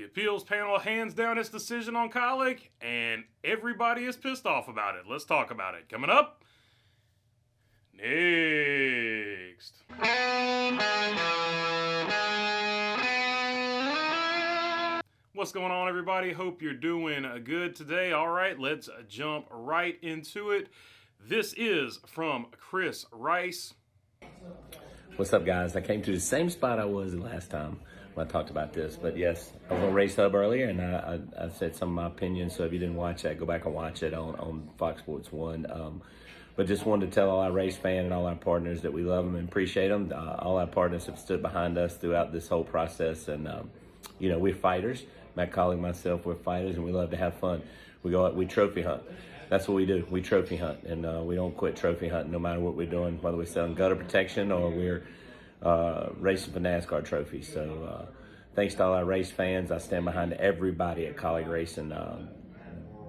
The appeals panel hands down its decision on Kaulig, and everybody is pissed off about it. Let's talk about it. Coming up next. What's going on, everybody? Hope you're doing good today. All right, let's jump right into it. This is from Chris Rice. What's up, guys? I came to the same spot I was the last time when I talked about this. But yes, I was on Race Hub earlier, and I said some of my opinions. So if you didn't watch that, go back and watch it on Fox Sports 1. But just wanted to tell all our race fans and all our partners that we love them and appreciate them. All our partners have stood behind us throughout this whole process. And, we're fighters. Matt Kaulig and myself, we're fighters, and we love to have fun. We go out, we trophy hunt. That's what we do. We trophy hunt, and we don't quit trophy hunting no matter what we're doing, whether we're selling gutter protection or we're racing for NASCAR trophies. So thanks to all our race fans. I stand behind everybody at Kaulig Racing.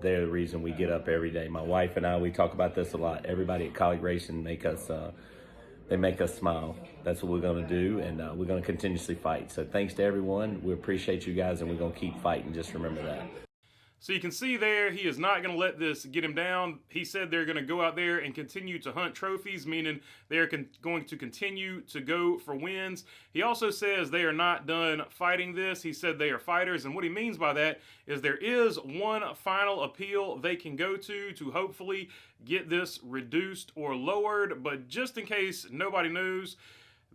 They're the reason we get up every day. My wife and I, we talk about this a lot. Everybody at Kaulig Racing make us smile. That's what we're going to do, and we're going to continuously fight. So thanks to everyone. We appreciate you guys, and we're going to keep fighting. Just remember that. So you can see there, he is not going to let this get him down. He said they're going to go out there and continue to hunt trophies, meaning they're going to continue to go for wins. He also says they are not done fighting this. He said they are fighters, and what he means by that is there is one final appeal they can go to hopefully get this reduced or lowered. But just in case nobody knows,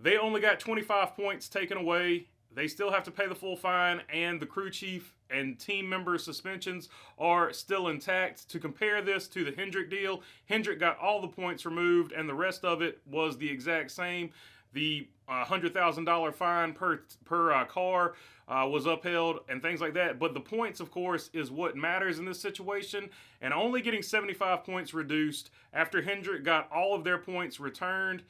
they only got 25 points taken away. They still have to pay the full fine, and the crew chief and team member suspensions are still intact. To compare this to the Hendrick deal, Hendrick got all the points removed, and the rest of it was the exact same. The $100,000 fine per car was upheld and things like that. But the points, of course, is what matters in this situation. And only getting 75 points reduced after Hendrick got all of their points returned,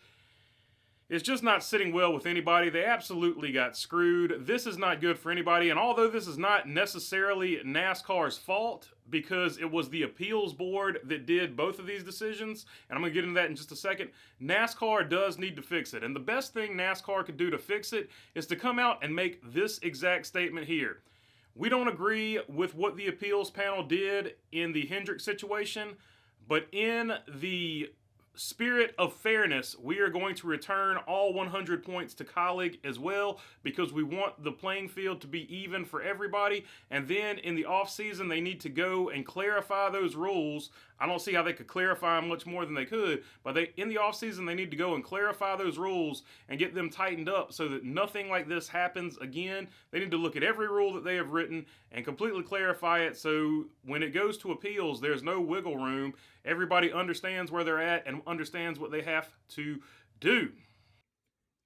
it's just not sitting well with anybody. They absolutely got screwed. This is not good for anybody. And although this is not necessarily NASCAR's fault, because it was the appeals board that did both of these decisions, and I'm going to get into that in just a second, NASCAR does need to fix it. And the best thing NASCAR could do to fix it is to come out and make this exact statement here. We don't agree with what the appeals panel did in the Hendrick situation, but in the spirit of fairness, we are going to return all 100 points to Kaulig as well, because we want the playing field to be even for everybody. And then in the off season, they need to go and clarify those rules. I don't see how they could clarify them much more than they could, but in the off season, they need to go and clarify those rules and get them tightened up so that nothing like this happens again. They need to look at every rule that they have written and completely clarify it, so when it goes to appeals, there's no wiggle room. Everybody understands where they're at and understands what they have to do.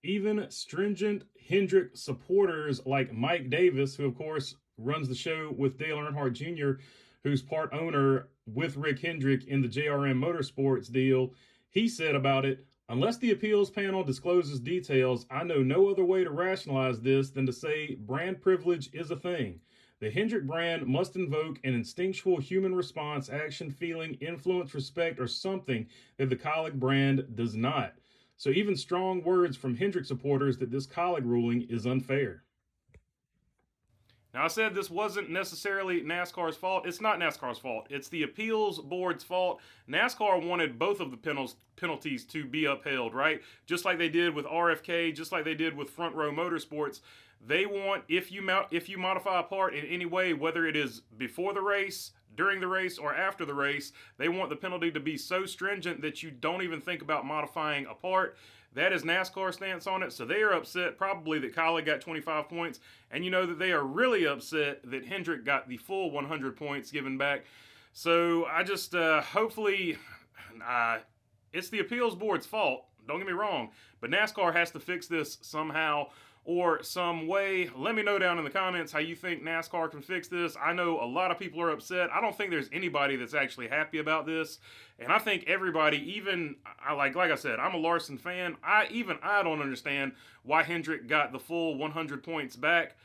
Even stringent Hendrick supporters like Mike Davis, who of course runs the show with Dale Earnhardt Jr., who's part owner with Rick Hendrick in the JRM Motorsports deal, he said about it, "Unless the appeals panel discloses details, I know no other way to rationalize this than to say brand privilege is a thing. The Hendrick brand must invoke an instinctual human response, action, feeling, influence, respect, or something that the Kaulig brand does not. So even strong words from Hendrick supporters that this Kaulig ruling is unfair." Now, I said this wasn't necessarily NASCAR's fault. It's not NASCAR's fault. It's the appeals board's fault. NASCAR wanted both of the penalties to be upheld, right? Just like they did with RFK, just like they did with Front Row Motorsports. They want, if you modify a part in any way, whether it is before the race, during the race, or after the race, they want the penalty to be so stringent that you don't even think about modifying a part. That is NASCAR's stance on it. So they are upset probably that Kaulig got 25 points. And you know that they are really upset that Hendrick got the full 100 points given back. So I just, hopefully, it's the appeals board's fault. Don't get me wrong. But NASCAR has to fix this somehow or some way. Let me know down in the comments how you think NASCAR can fix this. I know a lot of people are upset. I don't think there's anybody that's actually happy about this. And I think everybody, even, like I said, I'm a Larson fan. I don't understand why Hendrick got the full 100 points back.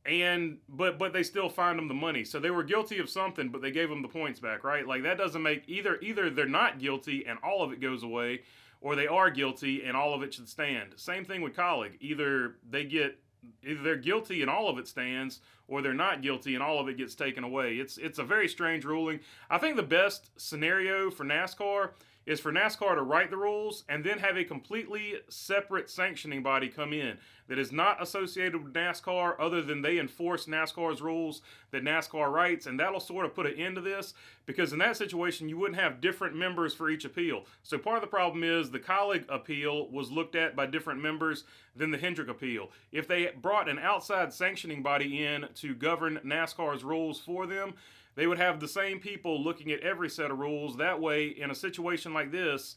But they still fined them the money. So they were guilty of something, but they gave them the points back, right? Like, that doesn't make either they're not guilty and all of it goes away, or they are guilty and all of it should stand. Same thing with Kaulig. Either they get either they're guilty and all of it stands, or they're not guilty and all of it gets taken away. It's a very strange ruling. I think the best scenario for NASCAR is for NASCAR to write the rules and then have a completely separate sanctioning body come in that is not associated with NASCAR, other than they enforce NASCAR's rules that NASCAR writes, and that'll sort of put an end to this, because in that situation you wouldn't have different members for each appeal. So part of the problem is the Kaulig appeal was looked at by different members than the Hendrick appeal. If they brought an outside sanctioning body in to govern NASCAR's rules for them, they would have the same people looking at every set of rules. That way, in a situation like this,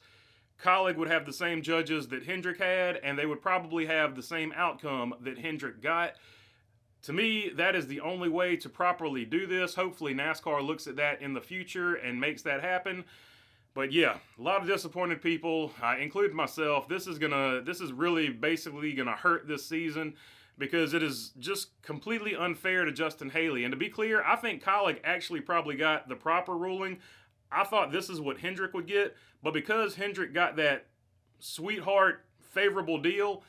Kaulig would have the same judges that Hendrick had, and they would probably have the same outcome that Hendrick got. To me, that is the only way to properly do this. Hopefully, NASCAR looks at that in the future and makes that happen. But yeah, a lot of disappointed people, including myself. This is really basically gonna hurt this season, because it is just completely unfair to Justin Haley. And to be clear, I think Kaulig actually probably got the proper ruling. I thought this is what Hendrick would get, but because Hendrick got that sweetheart favorable deal,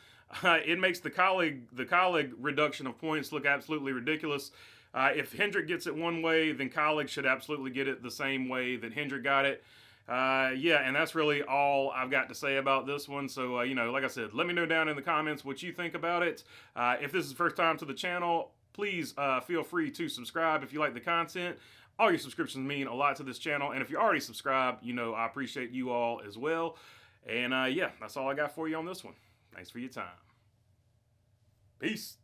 it makes the Kaulig reduction of points look absolutely ridiculous. If Hendrick gets it one way, then Kaulig should absolutely get it the same way that Hendrick got it. Yeah, and that's really all I've got to say about this one. So, like I said, let me know down in the comments what you think about it. If this is the first time to the channel, please feel free to subscribe if you like the content. All your subscriptions mean a lot to this channel. And if you're already subscribed, I appreciate you all as well. And yeah, that's all I got for you on this one. Thanks for your time. Peace.